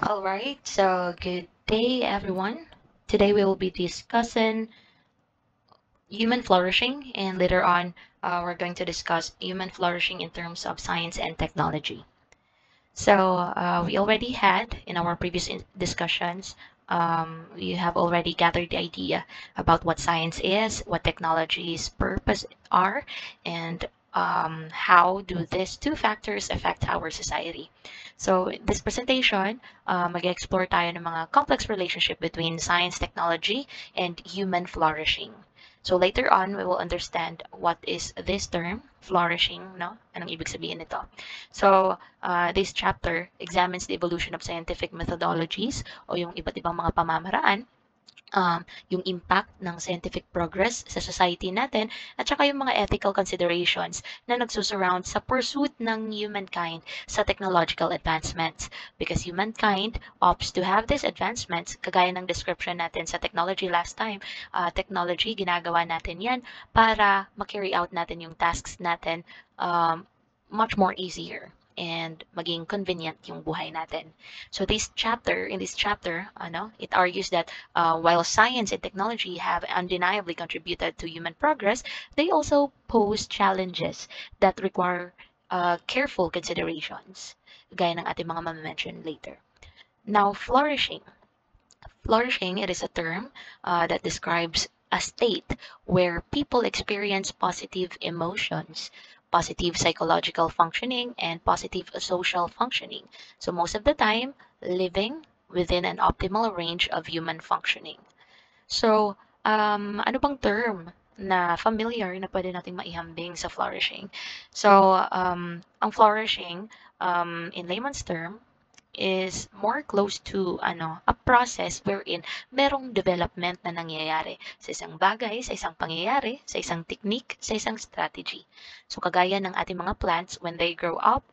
All right, so good day, everyone. Today we will be discussing human flourishing, and later on, we're going to discuss human flourishing in terms of science and technology. So, we already had in our previous discussions, we have already gathered the idea about what science is, what technology's purpose are, and how do these two factors affect our society. So, in this presentation, mag-explore tayo ng mga complex relationship between science, technology, and human flourishing. So later on, we will understand what is this term, flourishing, no? Anong ibig sabihin nito? So, this chapter examines the evolution of scientific methodologies o yung iba't ibang mga pamamaraan, yung impact ng scientific progress sa society natin, at saka yung mga ethical considerations na nagsusurround sa pursuit ng humankind sa technological advancements. Because humankind opts to have these advancements, kagaya ng description natin sa technology last time, technology, ginagawa natin yan para ma-carry out natin yung tasks natin much more easier and maging convenient yung buhay natin. So in this chapter, it argues that while science and technology have undeniably contributed to human progress, they also pose challenges that require careful considerations, gaya ng ating mga ma-mention later. Now, flourishing. Flourishing, it is a term that describes a state where people experience positive emotions, positive psychological functioning, and positive social functioning. So most of the time, living within an optimal range of human functioning. So, ano bang term na familiar na pwede nating maihambing sa flourishing? So, ang flourishing, in layman's term, is more close to a process wherein merong development na nangyayari sa isang bagay, sa isang pangyayari, sa isang technique, sa isang strategy. So kagaya ng ating mga plants when they grow up,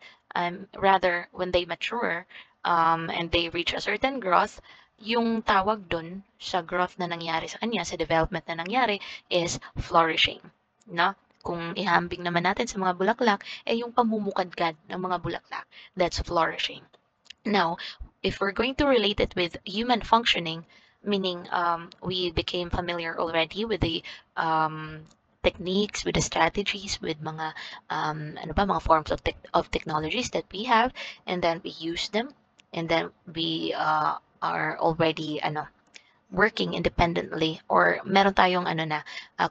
rather when they mature, and they reach a certain growth, yung tawag dun sa growth na nangyari sa kanya, sa development na nangyari is flourishing. No? Kung ihambing naman natin sa mga bulaklak, yung pamumukadkad ng mga bulaklak, that's flourishing. Now, if we're going to relate it with human functioning, meaning we became familiar already with the techniques, with the strategies, with mga mga forms of technologies that we have, and then we use them, and then we are already working independently, or meron tayong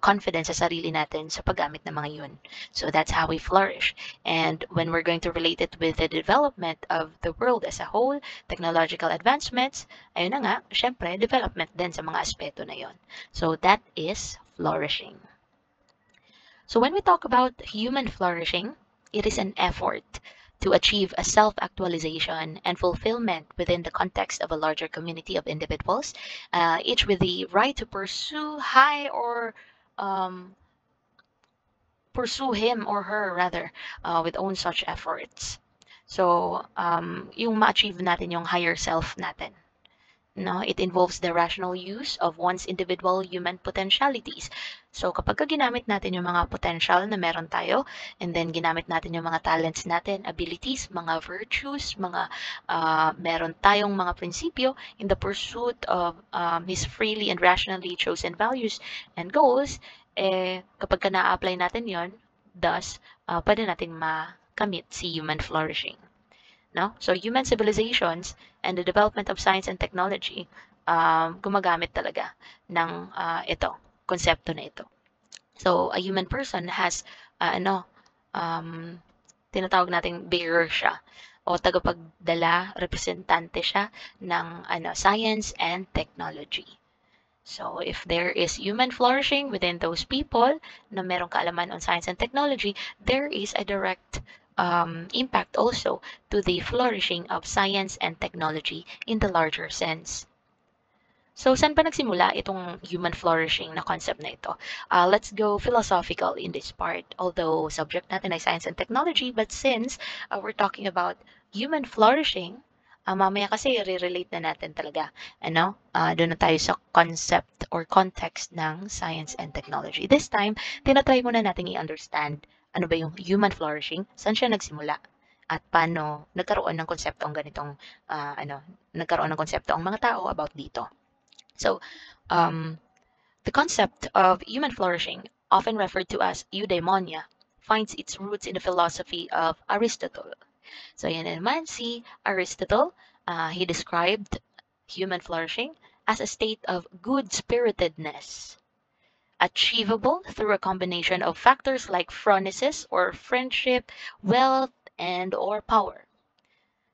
confidence sa sarili natin sa paggamit ng mga yun. So that's how we flourish. And when we're going to relate it with the development of the world as a whole, technological advancements, ayun na nga, syempre, development din sa mga aspeto na yun. So that is flourishing. So when we talk about human flourishing, it is an effort to achieve a self-actualization and fulfillment within the context of a larger community of individuals, each with the right to pursue pursue him or her rather with own such efforts. So, yung ma-achieve natin yung higher self natin. No, it involves the rational use of one's individual human potentialities. So kapag ginamit natin yung mga potential na meron tayo, and then ginamit natin yung mga talents natin, abilities, mga virtues, mga meron tayong mga prinsipyo in the pursuit of his freely and rationally chosen values and goals, kapag na-apply natin yon, thus, pwede natin makamit si human flourishing. No? So human civilizations and the development of science and technology, gumagamit talaga ng konsepto na ito. So a human person has tinatawag nating bearer siya o tagapagdala, representante siya ng science and technology. So if there is human flourishing within those people na merong kaalaman on science and technology, there is a direct impact also to the flourishing of science and technology in the larger sense. So, saan ba nagsimula itong human flourishing na concept na ito? Let's go philosophical in this part. Although subject natin ay science and technology, but since we're talking about human flourishing, mamaya kasi re-relate na natin talaga. Doon na tayo sa concept or context ng science and technology. This time, tinatry muna natin i-understand ano ba yung human flourishing, saan siya nagsimula, at paano nagkaroon ng konsepto ang ganitong nagkaroon ng konsepto ang mga tao about dito. So, the concept of human flourishing, often referred to as eudaimonia, finds its roots in the philosophy of Aristotle. So, yan naman si Aristotle. He described human flourishing as a state of good-spiritedness, achievable through a combination of factors like phronesis or friendship, wealth, and or power.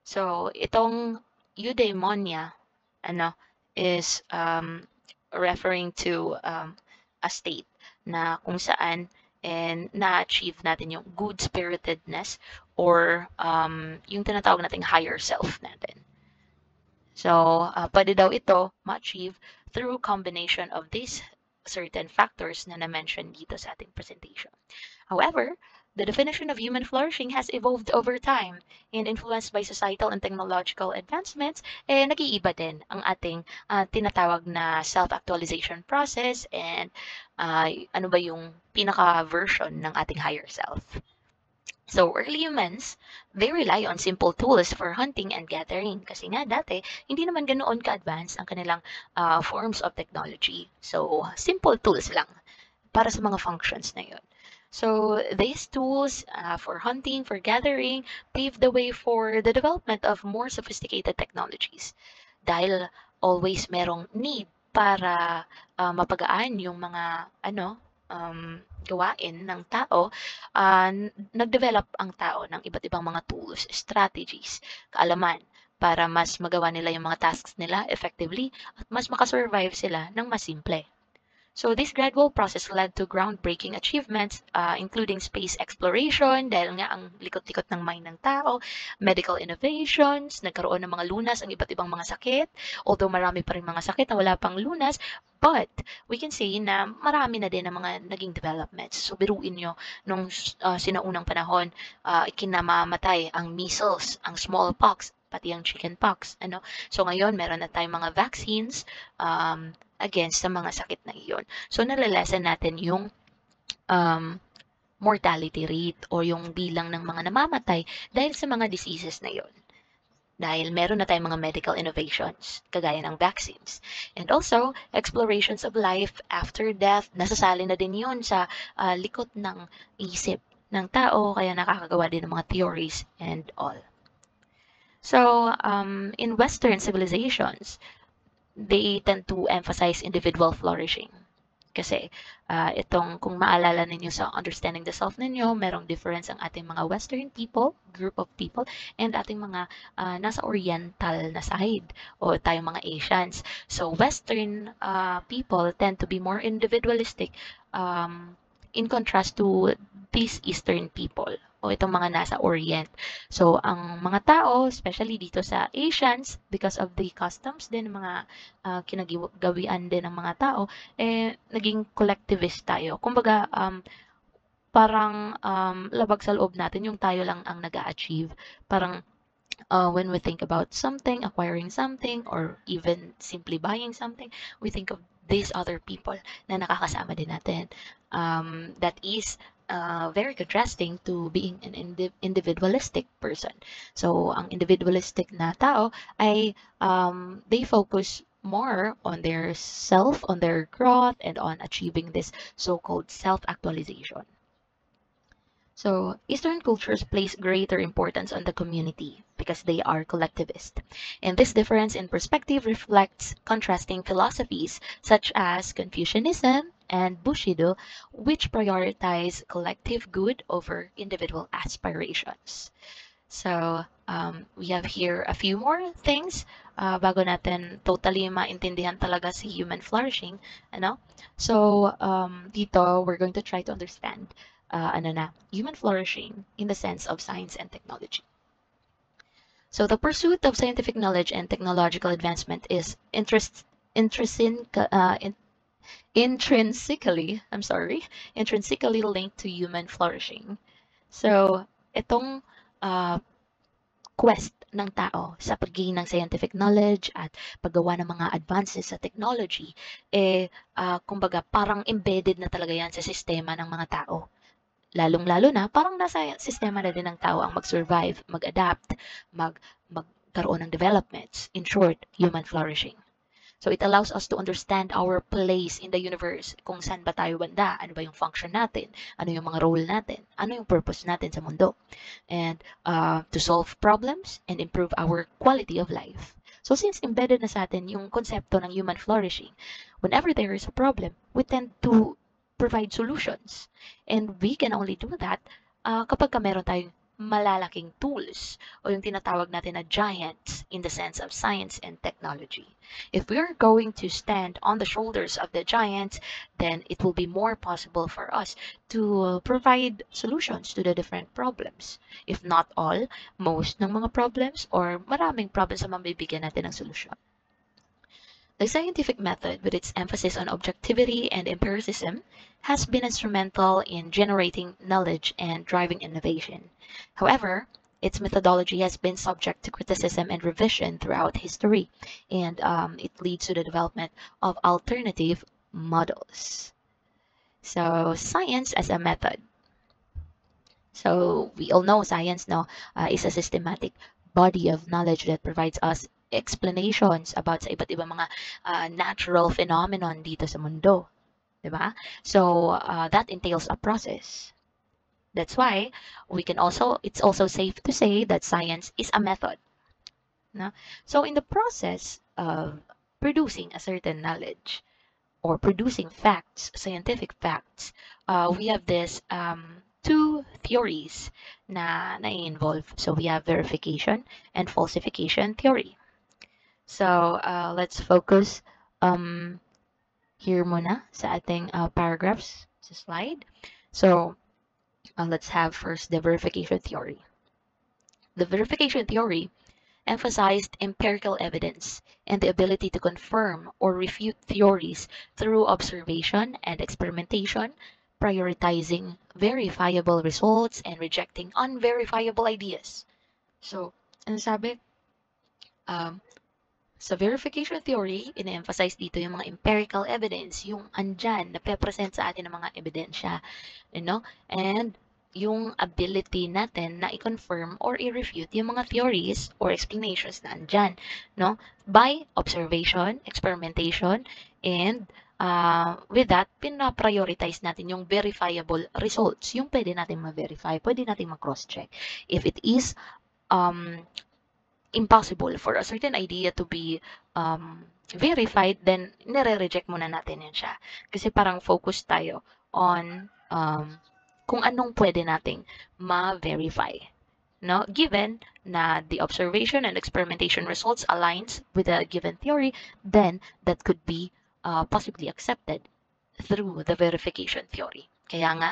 So, itong eudaimonia is referring to a state na kung saan na-achieve natin yung good-spiritedness or yung tinatawag nating higher self natin. So, pwede daw ito ma-achieve through combination of these certain factors na na-mention dito sa ating presentation. However, the definition of human flourishing has evolved over time and influenced by societal and technological advancements, nag-iiba din ang ating tinatawag na self-actualization process and ano ba yung pinaka-version ng ating higher self. So, early humans, they rely on simple tools for hunting and gathering. Kasi nga dati, hindi naman ganoon ka-advanced ang kanilang forms of technology. So, simple tools lang para sa mga functions na yun. So, these tools for hunting, for gathering, paved the way for the development of more sophisticated technologies. Dahil always merong need para mapagaan yung mga gawain ng tao, nag-develop ang tao ng iba't ibang mga tools, strategies, kaalaman para mas magawa nila yung mga tasks nila effectively at mas makasurvive sila ng mas simple. So this gradual process led to groundbreaking achievements, including space exploration, dahil nga ang likot-likot ng mind ng tao, medical innovations, nagkaroon ng mga lunas ang iba't ibang mga sakit, although marami pa rin mga sakit na wala pang lunas, but we can say na marami na din ang mga naging developments. So biruin nyo, nung sinaunang panahon, ikinamamatay ang measles, ang smallpox, pati ang chickenpox. So ngayon, meron na tayong mga vaccines, against sa mga sakit na iyon. So, nalalesen natin yung mortality rate o yung bilang ng mga namamatay dahil sa mga diseases na yon. Dahil meron na tayong mga medical innovations, kagaya ng vaccines. And also, explorations of life after death, nasasali na din yun sa likot ng isip ng tao, kaya nakakagawa din ng mga theories and all. So, in Western civilizations, they tend to emphasize individual flourishing. Kasi itong kung maalala ninyo sa understanding the self ninyo, merong difference ang ating mga Western people, group of people, and ating mga nasa Oriental na side o tayong mga Asians. So Western people tend to be more individualistic in contrast to these Eastern people o itong mga nasa Orient. So, ang mga tao, especially dito sa Asians, because of the customs din, mga kinagawian din ng mga tao, naging collectivist tayo. Kumbaga, parang labag sa loob natin, yung tayo lang ang nag-a-achieve. Parang, when we think about something, acquiring something, or even simply buying something, we think of these other people na nakakasama din natin. That is very contrasting to being an individualistic person. So, ang individualistic na tao ay they focus more on their self, on their growth, and on achieving this so-called self-actualization. So, Eastern cultures place greater importance on the community because they are collectivist. And this difference in perspective reflects contrasting philosophies such as Confucianism and Bushido, which prioritize collective good over individual aspirations. So, we have here a few more things bago natin totally maintindihan talaga si human flourishing. So, dito, we're going to try to understand human flourishing in the sense of science and technology. So, the pursuit of scientific knowledge and technological advancement is intrinsically linked to human flourishing. So, itong quest ng tao sa pag-gain ng scientific knowledge at paggawa ng mga advances sa technology, kumbaga parang embedded na talaga yan sa sistema ng mga tao. Lalong-lalo na parang nasa sistema na din ng tao ang mag-survive, mag-adapt, magkaroon ng developments. In short, human flourishing. So it allows us to understand our place in the universe. Kung saan ba tayo banda, ano ba yung function natin, ano yung mga role natin, ano yung purpose natin sa mundo. And to solve problems and improve our quality of life. So since embedded na sa atin yung konsepto ng human flourishing, whenever there is a problem, we tend to provide solutions. And we can only do that kapag meron tayong malalaking tools o yung tinatawag natin na giants in the sense of science and technology. If we are going to stand on the shoulders of the giants, then it will be more possible for us to provide solutions to the different problems. If not all, most ng mga problems or maraming problems na mabibigyan natin ng solusyon. The scientific method, with its emphasis on objectivity and empiricism, has been instrumental in generating knowledge and driving innovation. However, its methodology has been subject to criticism and revision throughout history, and it leads to the development of alternative models. So, science as a method. So, we all know science no, is a systematic body of knowledge that provides us explanations about sa iba't ibang mga natural phenomenon dito sa mundo. Diba? So, that entails a process. That's why it's also safe to say that science is a method. No? So, in the process of producing a certain knowledge or producing facts, scientific facts, we have this two theories na involve. So, we have verification and falsification theory. So, let's focus here muna sa ating paragraphs sa slide. So, let's have first the verification theory. The verification theory emphasized empirical evidence and the ability to confirm or refute theories through observation and experimentation, prioritizing verifiable results and rejecting unverifiable ideas. So, ano sabi? Sa verification theory, ina-emphasize dito yung mga empirical evidence, yung andyan, na present sa atin ng mga ebidensya, you know? And yung ability natin na i-confirm or i-refute yung mga theories or explanations na andyan, no? By observation, experimentation, and with that, pina-prioritize natin yung verifiable results, yung pwede natin ma-verify, pwede natin ma-cross-check. If it is impossible for a certain idea to be verified, then nire-reject muna natin yan siya. Kasi parang focus tayo on kung anong pwede nating ma-verify. No? Given na the observation and experimentation results aligns with a given theory, then that could be possibly accepted through the verification theory. Kaya nga,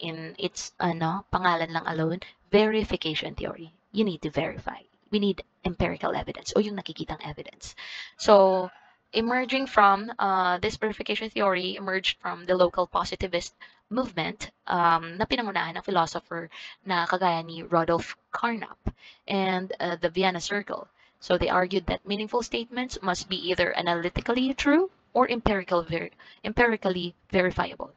in its pangalan lang alone, verification theory. You need to verify. We need empirical evidence o yung nakikitang evidence. So, emerging from this verification theory, emerged from the local positivist movement na pinangunahan ng philosopher na kagaya ni Rudolf Carnap and the Vienna Circle. So, they argued that meaningful statements must be either analytically true or empirically verifiable.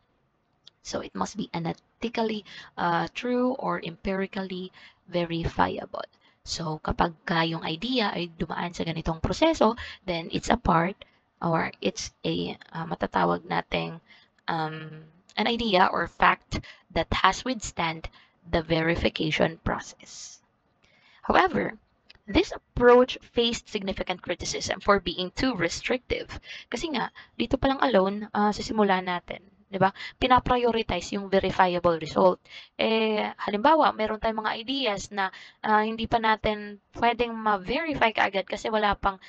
So, it must be analytically true or empirically verifiable. So, kapag yung idea ay dumaan sa ganitong proseso, then it's a part or it's a matatawag nating an idea or fact that has withstand the verification process. However, this approach faced significant criticism for being too restrictive. Kasi nga, dito pa lang alone, sa simula natin, di ba? Pinaprioritize yung verifiable result. Halimbawa, meron tayong mga ideas na hindi pa natin pwedeng ma-verify kaagad kasi wala pang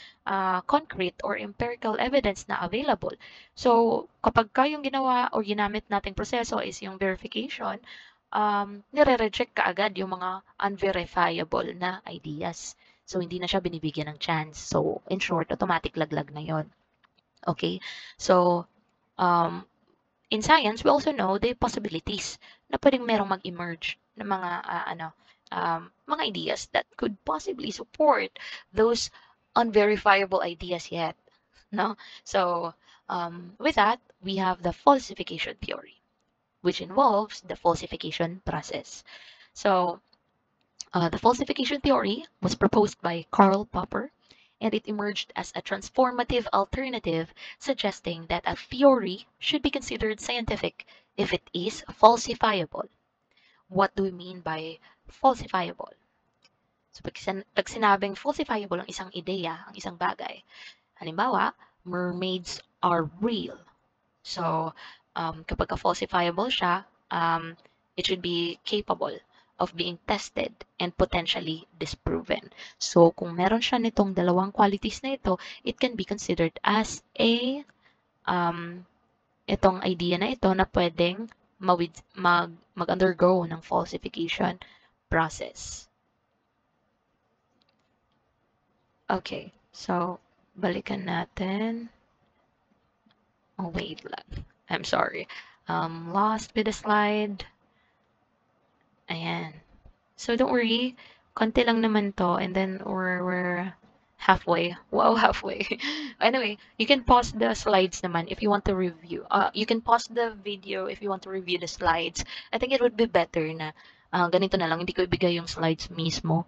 concrete or empirical evidence na available. So, kapag yung ginawa o ginamit nating proseso is yung verification, nire-reject kaagad yung mga unverifiable na ideas. So, hindi na siya binibigyan ng chance. So, in short, automatic laglag na yon. Okay? So, in science, we also know the possibilities na pwedeng merong mag-emerge ng mga mga ideas that could possibly support those unverifiable ideas yet. No? So, with that, we have the falsification theory. which involves the falsification process. So, the falsification theory was proposed by Karl Popper, and it emerged as a transformative alternative, suggesting that a theory should be considered scientific if it is falsifiable. What do we mean by falsifiable? So, pag sinabing falsifiable ang isang ideya, ang isang bagay, halimbawa, mermaids are real. So, kapag falsifiable siya, it should be capable of being tested and potentially disproven. So, kung meron siya nitong dalawang qualities na ito, it can be considered as a itong idea na ito na pwedeng mag-undergo ng falsification process. Okay, so balikan natin. Oh, wait lang. I'm sorry. Lost with the slide. Ayan. So don't worry. Konti lang naman to. And then we're halfway. Wow, halfway. Anyway, you can pause the slides naman if you want to review. You can pause the video if you want to review the slides. I think it would be better na ganito na lang. Hindi ko ibigay yung slides mismo.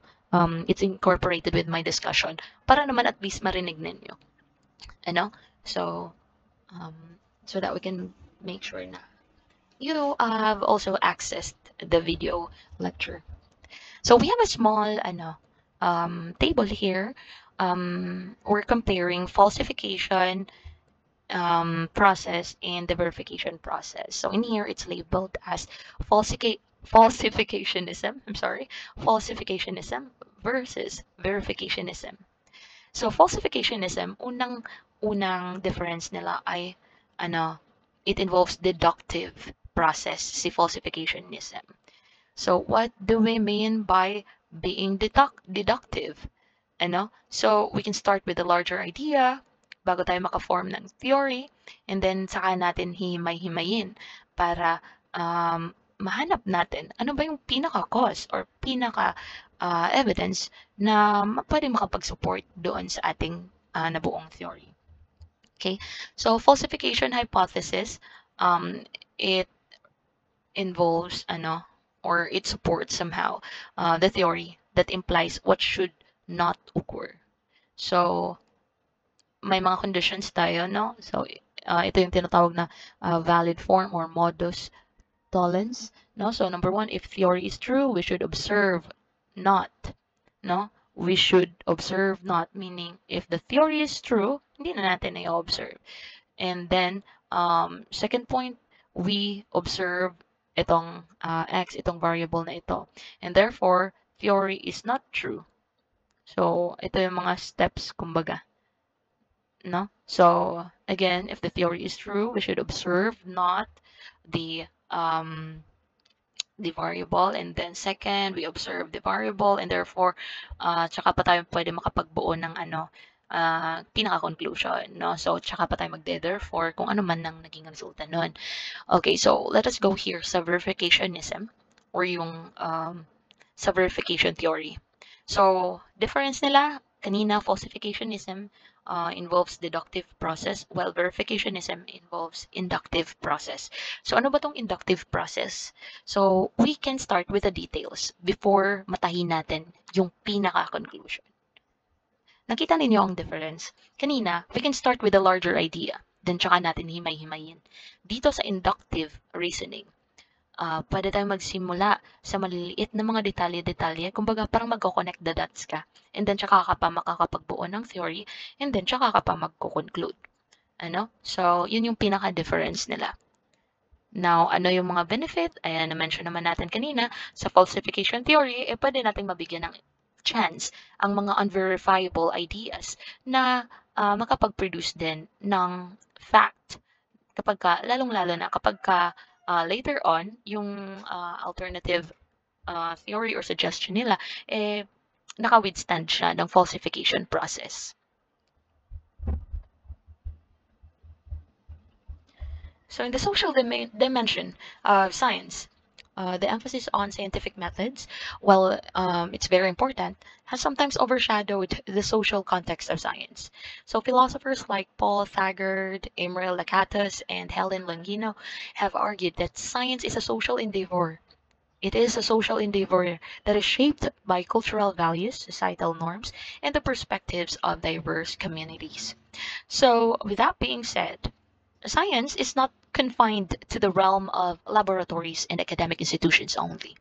It's incorporated with my discussion. Para naman at least marinig ninyo. Ano? So, so that we can make sure na you have also accessed the video lecture. So we have a small table here. We're comparing falsification process and the verification process. So in here it's labeled as falsificationism. I'm sorry, falsificationism versus verificationism. So falsificationism, unang difference nila ay it involves deductive process, si falsificationism. So what do we mean by being deductive? So we can start with a larger idea bago tayo maka-form ng theory, and then saka natin himay-himayin para mahanap natin ano ba yung pinaka-cause or pinaka-evidence na pwede makapag-support doon sa ating nabuong theory. Okay, so falsification hypothesis, it involves or it supports somehow the theory that implies what should not occur. So may mga conditions tayo, no? So ito yung tinatawag na valid form or modus tollens, no? So number one, if theory is true, we should observe not, no? We should observe not, meaning if the theory is true, hindi na natin i-observe. And then second point, we observe itong x, itong variable na ito. And therefore, theory is not true. So ito yung mga steps, kumbaga. No? So again, if the theory is true, we should observe not the variable, and then second, we observe the variable, and therefore tsaka pa tayo pwede makapagbuo ng pinaka-conclusion, no? So tsaka pa tayo therefore kung ano man nang naging resulta nun. Okay, so let us go here sa verificationism or yung sa verification theory. So difference nila, kanina falsificationism involves deductive process, while verificationism involves inductive process. So ano ba tong inductive process? So we can start with the details before matahin natin yung pinaka-conclusion. Nakita ninyo ang difference? Kanina, we can start with a larger idea, then tsaka natin himay-himayin. Dito sa inductive reasoning, pwede tayong magsimula sa maliliit na mga detalye-detalye. Kumbaga, parang magko-connect the dots ka. And then, tsaka ka pa makakapagbuo ng theory. And then, tsaka ka pa magko-conclude. So, yun yung pinaka-difference nila. Now, ano yung mga benefit? Ayan, na-mention naman natin kanina. Sa falsification theory, pwede natin mabigyan ng chance ang mga unverifiable ideas na makapag-produce din ng fact. Lalong-lalo na kapag later on, yung alternative theory or suggestion nila, naka-withstand siya ng falsification process. So in the social dimension of science, the emphasis on scientific methods, while it's very important, has sometimes overshadowed the social context of science. So philosophers like Paul Thagard, Imre Lakatos, and Helen Longino have argued that science is a social endeavor. It is a social endeavor that is shaped by cultural values, societal norms, and the perspectives of diverse communities. So, with that being said, science is not confined to the realm of laboratories and academic institutions only.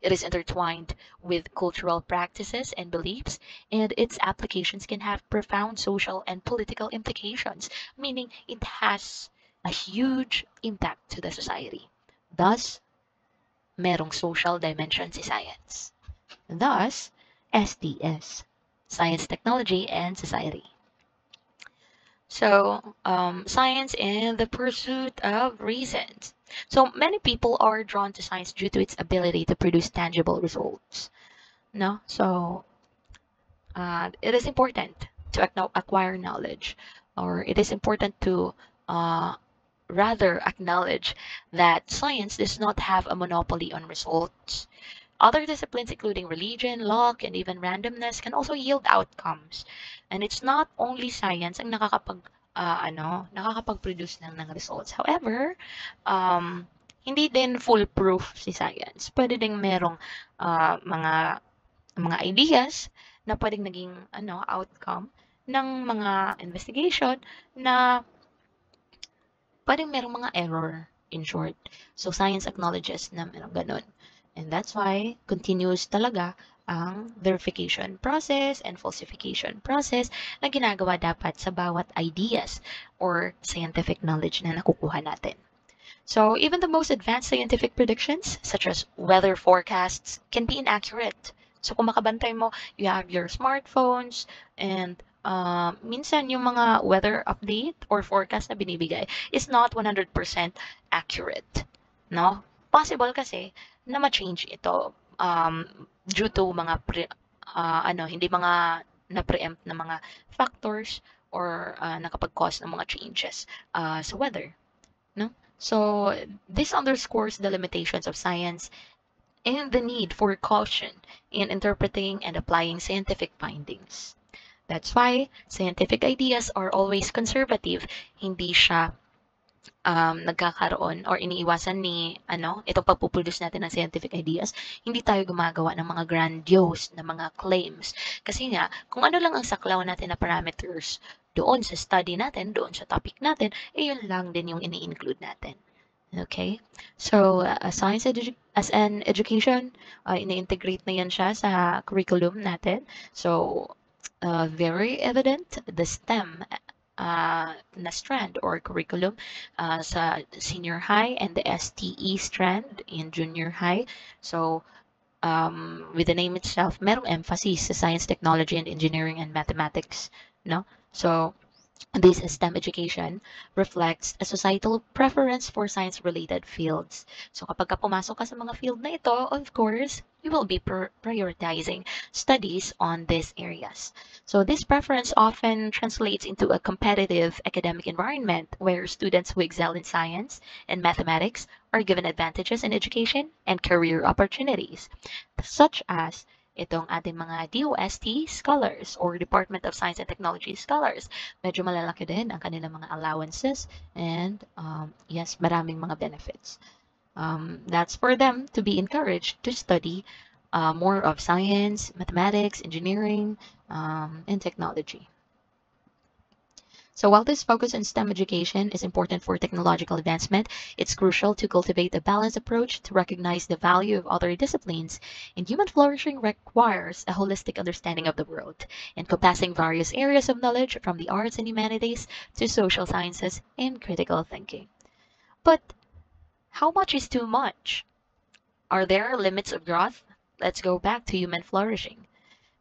It is intertwined with cultural practices and beliefs, and its applications can have profound social and political implications, meaning it has a huge impact to the society. Thus, merong social dimension si science. Thus, SDS, Science, Technology, and Society. So, science and the pursuit of reasons. So, many people are drawn to science due to its ability to produce tangible results. No? So, it is important to acquire knowledge, or it is important to uh, rather acknowledge that science does not have a monopoly on results. Other disciplines, including religion, luck, and even randomness, can also yield outcomes. And it's not only science ang nakakapag-produce ng results. However, hindi din foolproof si science. Pwede ding merong mga ideas na pwedeng naging outcome ng mga investigation na pwedeng merong mga error, in short. So, science acknowledges na merong ganun. And that's why continuous talaga ang verification process and falsification process na ginagawa dapat sa bawat ideas or scientific knowledge na nakukuha natin. So, even the most advanced scientific predictions, such as weather forecasts, can be inaccurate. So, kung makabantay mo, you have your smartphones and minsan yung mga weather update or forecast na binibigay is not 100% accurate. No? Possible kasi na ma-change ito due to mga hindi mga na-preempt na mga factors or nakapag-cause ng mga changes sa weather. No? So, this underscores the limitations of science and the need for caution in interpreting and applying scientific findings. That's why scientific ideas are always conservative. Hindi siya nagkakaroon or iniiwasan ni itong pagpuproduce natin ng scientific ideas, hindi tayo gumagawa ng mga grandiose na mga claims. Kasi nga, kung ano lang ang saklaw natin na parameters doon sa study natin, doon sa topic natin, yun lang din yung ini-include natin. Okay? So, as an education, ini-integrate na yan siya sa curriculum natin. So, very evident, the STEM na strand or curriculum sa senior high and the STE strand in junior high. So, with the name itself, merong emphasis sa science, technology, and engineering and mathematics. No? So, this STEM education reflects a societal preference for science-related fields. So kapag pumasok ka sa mga field na ito, of course, you will be prioritizing studies on these areas. So this preference often translates into a competitive academic environment where students who excel in science and mathematics are given advantages in education and career opportunities, such as itong ating mga DOST scholars or Department of Science and Technology scholars. Medyo malalaki din ang kanilang mga allowances and yes, maraming mga benefits. That's for them to be encouraged to study more of science, mathematics, engineering, and technology. So while this focus on STEM education is important for technological advancement, it's crucial to cultivate a balanced approach to recognize the value of other disciplines, and human flourishing requires a holistic understanding of the world, encompassing various areas of knowledge from the arts and humanities to social sciences and critical thinking. But how much is too much? Are there limits of growth? Let's go back to human flourishing.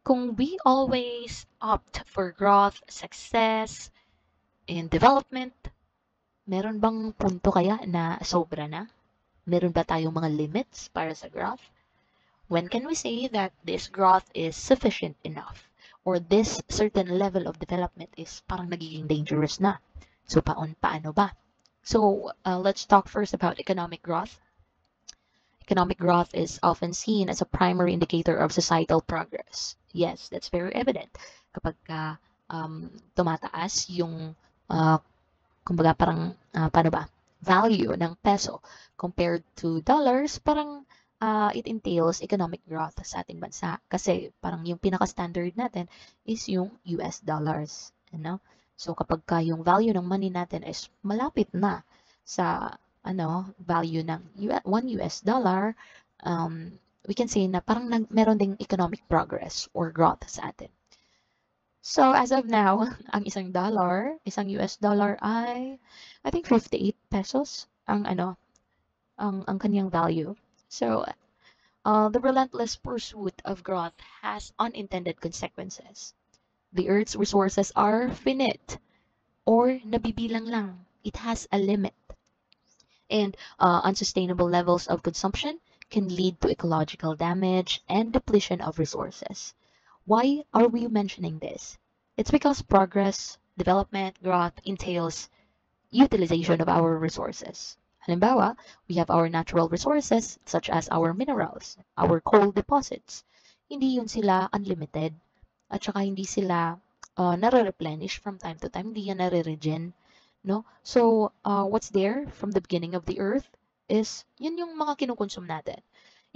Kung we always opt for growth, success, in development, meron bang punto kaya na sobra na? Meron ba tayong mga limits para sa growth? When can we say that this growth is sufficient enough? Or this certain level of development is parang nagiging dangerous na? So, paano ba? So, let's talk first about economic growth. Economic growth is often seen as a primary indicator of societal progress. Yes, that's very evident. Kapag tumataas yung, kumbaga parang, paano ba, value ng peso compared to dollars, parang it entails economic growth sa ating bansa. Kasi parang yung pinaka-standard natin is yung US dollars. Ano? So kapag yung value ng money natin is malapit na sa value ng 1 US dollar, we can say na parang meron ding economic progress or growth sa atin. So as of now, ang isang US dollar ay I think 58 pesos ang kanyang value. So the relentless pursuit of growth has unintended consequences. The Earth's resources are finite or nabibilang lang. It has a limit. And unsustainable levels of consumption can lead to ecological damage and depletion of resources. Why are we mentioning this? It's because progress, development, growth entails utilization of our resources. Halimbawa, we have our natural resources such as our minerals, our coal deposits. Hindi yun sila unlimited at saka hindi sila nare-replenish from time to time, hindi yan nare-regen. No? So, what's there from the beginning of the earth is yun yung mga kinukonsume natin.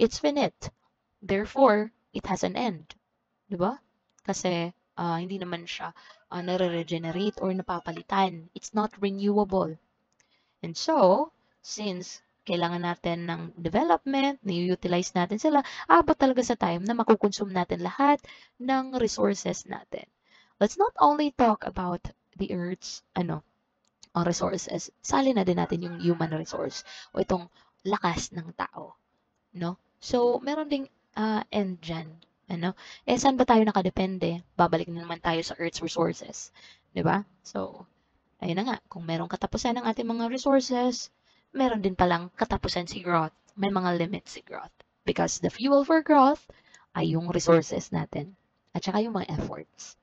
It's finite. Therefore, it has an end. Diba? Kasi hindi naman siya nare-regenerate or napapalitan. It's not renewable. And so, since kailangan natin ng development, ni-utilize natin sila, abot talaga sa time na makukonsume natin lahat ng resources natin. Let's not only talk about the Earth's resources, sali na din natin yung human resource o itong lakas ng tao. No? So, meron ding end dyan. Saan ba tayo nakadepende? Babalik na naman tayo sa Earth's resources. Diba? So, ayun na nga. Kung merong katapusan ng ating mga resources, meron din palang katapusan si growth. May mga limits si growth. Because the fuel for growth ay yung resources natin. At saka yung mga efforts.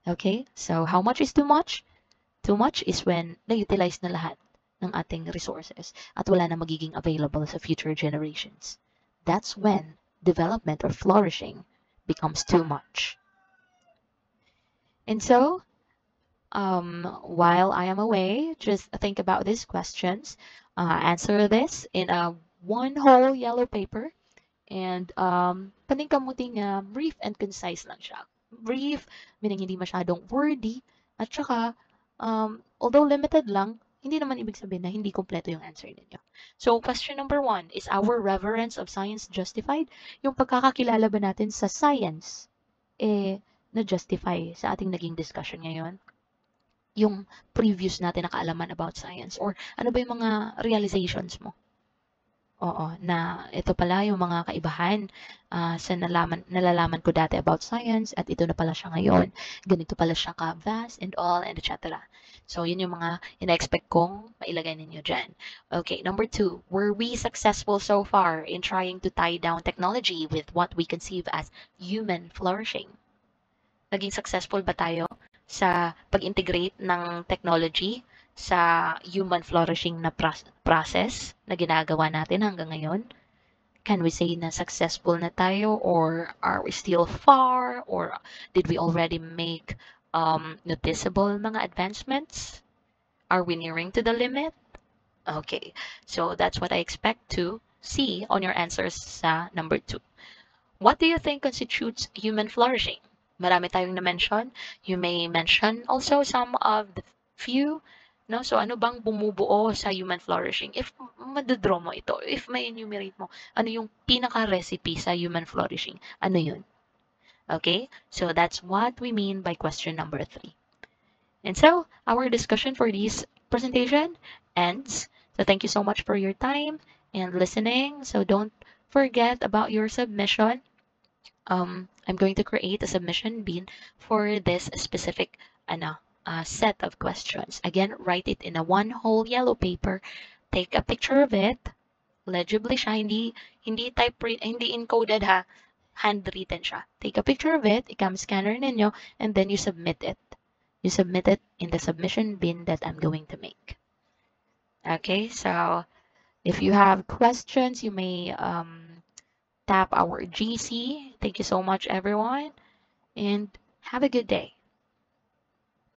Okay? So, how much is too much? Too much is when na-utilize na lahat ng ating resources at wala na magiging available sa future generations. That's when development or flourishing becomes too much. And so, while I am away, just think about these questions. Answer this in a one whole yellow paper. And paningkamuting brief and concise lang siya. Brief, meaning hindi masyadong wordy. At saka, although limited lang, hindi naman ibig sabihin na hindi kompleto yung answer ninyo. So, question number 1, is our reverence of science justified? Yung pagkakakilala ba natin sa science, na-justify sa ating naging discussion ngayon? Yung previous natin na kaalaman about science? Or ano ba yung mga realizations mo? Oo, na ito pala yung mga kaibahan sa nalalaman ko dati about science at ito na pala siya ngayon. Ganito pala siya ka-vast and all and etc. So, yun yung mga ina-expect kong mailagay ninyo dyan. Okay, number 2, were we successful so far in trying to tie down technology with what we conceive as human flourishing? Naging successful ba tayo sa pag-integrate ng technology sa human flourishing na process na ginagawa natin hanggang ngayon? Can we say na successful na tayo, or are we still far, or did we already make noticeable mga advancements? Are we nearing to the limit? Okay, so that's what I expect to see on your answers sa number 2. What do you think constitutes human flourishing? Marami tayong na-mention. You may mention also some of the few. No? So, ano bang bumubuo sa human flourishing? If madodraw mo ito, if may enumerate mo, ano yung pinaka-recipe sa human flourishing? Ano yun? Okay? So, that's what we mean by question number 3. And so, our discussion for this presentation ends. So, thank you so much for your time and listening. So, don't forget about your submission. I'm going to create a submission bin for this specific set of questions. Again, write it in a one whole yellow paper. Take a picture of it. Legibly siya, hindi encoded ha. Handwritten siya. Take a picture of it, i-cam scanner ninyo, and then you submit it. You submit it in the submission bin that I'm going to make. Okay, so If you have questions, you may tap our GC. Thank you so much, everyone, and have a good day.